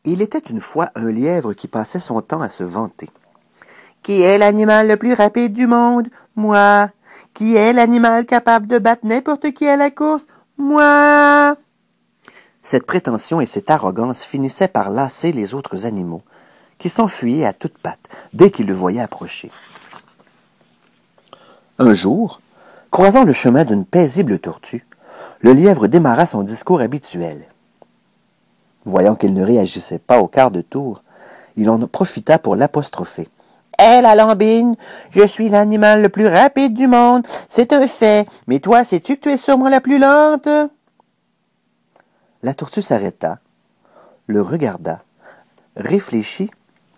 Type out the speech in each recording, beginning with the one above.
Il était une fois un lièvre qui passait son temps à se vanter. Qui est l'animal le plus rapide du monde? Moi. Qui est l'animal capable de battre n'importe qui à la course? Moi. Cette prétention et cette arrogance finissaient par lasser les autres animaux, qui s'enfuyaient à toutes pattes dès qu'ils le voyaient approcher. Un jour, croisant le chemin d'une paisible tortue, le lièvre démarra son discours habituel. Voyant qu'il ne réagissait pas au quart de tour, il en profita pour l'apostropher. « Hé, la lambine, je suis l'animal le plus rapide du monde, c'est un fait, mais toi, sais-tu que tu es sûrement la plus lente? » La tortue s'arrêta, le regarda, réfléchit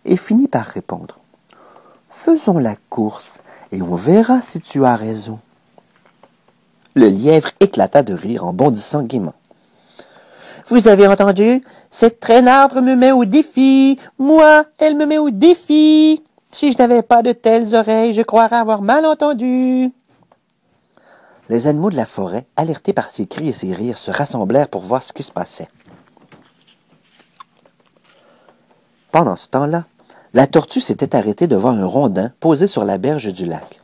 et finit par répondre. « Faisons la course et on verra si tu as raison. » Le lièvre éclata de rire en bondissant gaiement. « Vous avez entendu? Cette traînarde me met au défi. Moi, elle me met au défi. Si je n'avais pas de telles oreilles, je croirais avoir mal entendu. » Les animaux de la forêt, alertés par ces cris et ces rires, se rassemblèrent pour voir ce qui se passait. Pendant ce temps-là, la tortue s'était arrêtée devant un rondin posé sur la berge du lac.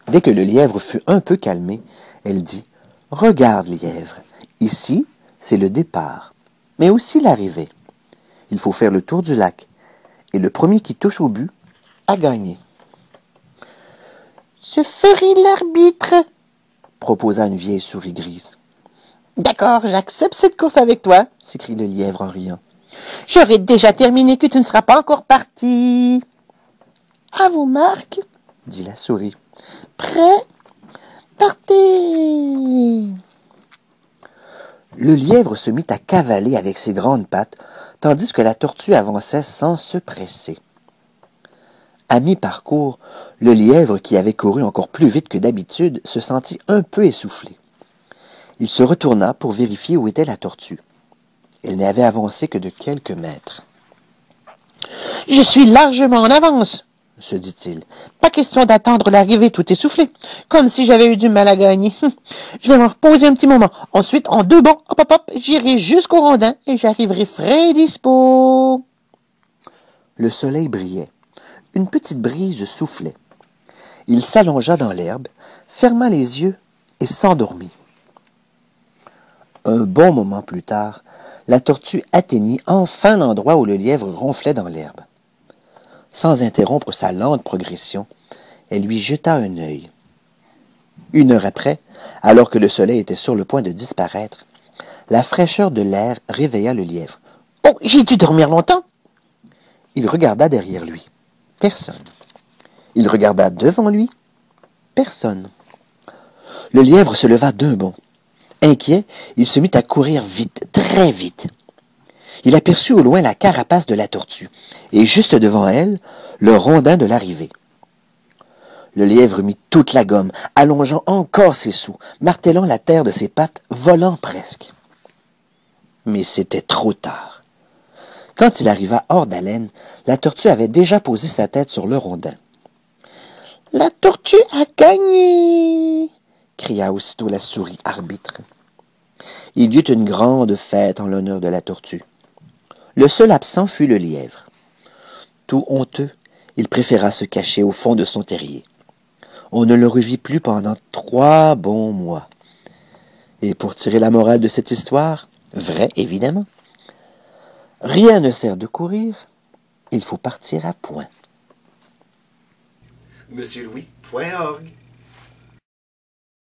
Dès que le lièvre fut un peu calmé, elle dit « Regarde, lièvre, ici, c'est le départ, mais aussi l'arrivée. Il faut faire le tour du lac, et le premier qui touche au but a gagné. »« Je ferai l'arbitre, » proposa une vieille souris grise. « D'accord, j'accepte cette course avec toi, » s'écrie le lièvre en riant. « J'aurai déjà terminé que tu ne seras pas encore parti. »« À vos marques, » dit la souris. « Prêt? Partez !» Le lièvre se mit à cavaler avec ses grandes pattes, tandis que la tortue avançait sans se presser. À mi-parcours, le lièvre, qui avait couru encore plus vite que d'habitude, se sentit un peu essoufflé. Il se retourna pour vérifier où était la tortue. Elle n'avait avancé que de quelques mètres. « Je suis largement en avance, » se dit-il. « Pas question d'attendre l'arrivée tout essoufflé, comme si j'avais eu du mal à gagner. Je vais me reposer un petit moment. Ensuite, en 2 bonds, hop, hop, hop, j'irai jusqu'au rondin et j'arriverai frais et dispo. » Le soleil brillait. Une petite brise soufflait. Il s'allongea dans l'herbe, ferma les yeux et s'endormit. Un bon moment plus tard, la tortue atteignit enfin l'endroit où le lièvre ronflait dans l'herbe. Sans interrompre sa lente progression, elle lui jeta un œil. 1 heure après, alors que le soleil était sur le point de disparaître, la fraîcheur de l'air réveilla le lièvre. « Oh, j'ai dû dormir longtemps !» Il regarda derrière lui. Personne. Il regarda devant lui. Personne. Le lièvre se leva d'un bond. Inquiet, il se mit à courir vite, très vite. Il aperçut au loin la carapace de la tortue, et juste devant elle, le rondin de l'arrivée. Le lièvre mit toute la gomme, allongeant encore ses sauts, martelant la terre de ses pattes, volant presque. Mais c'était trop tard. Quand il arriva hors d'haleine, la tortue avait déjà posé sa tête sur le rondin. « La tortue a gagné !» cria aussitôt la souris arbitre. Il y eut une grande fête en l'honneur de la tortue. Le seul absent fut le lièvre. Tout honteux, il préféra se cacher au fond de son terrier. On ne le revit plus pendant 3 bons mois. Et pour tirer la morale de cette histoire, vraie évidemment, rien ne sert de courir, il faut partir à point. MonsieurLouis.org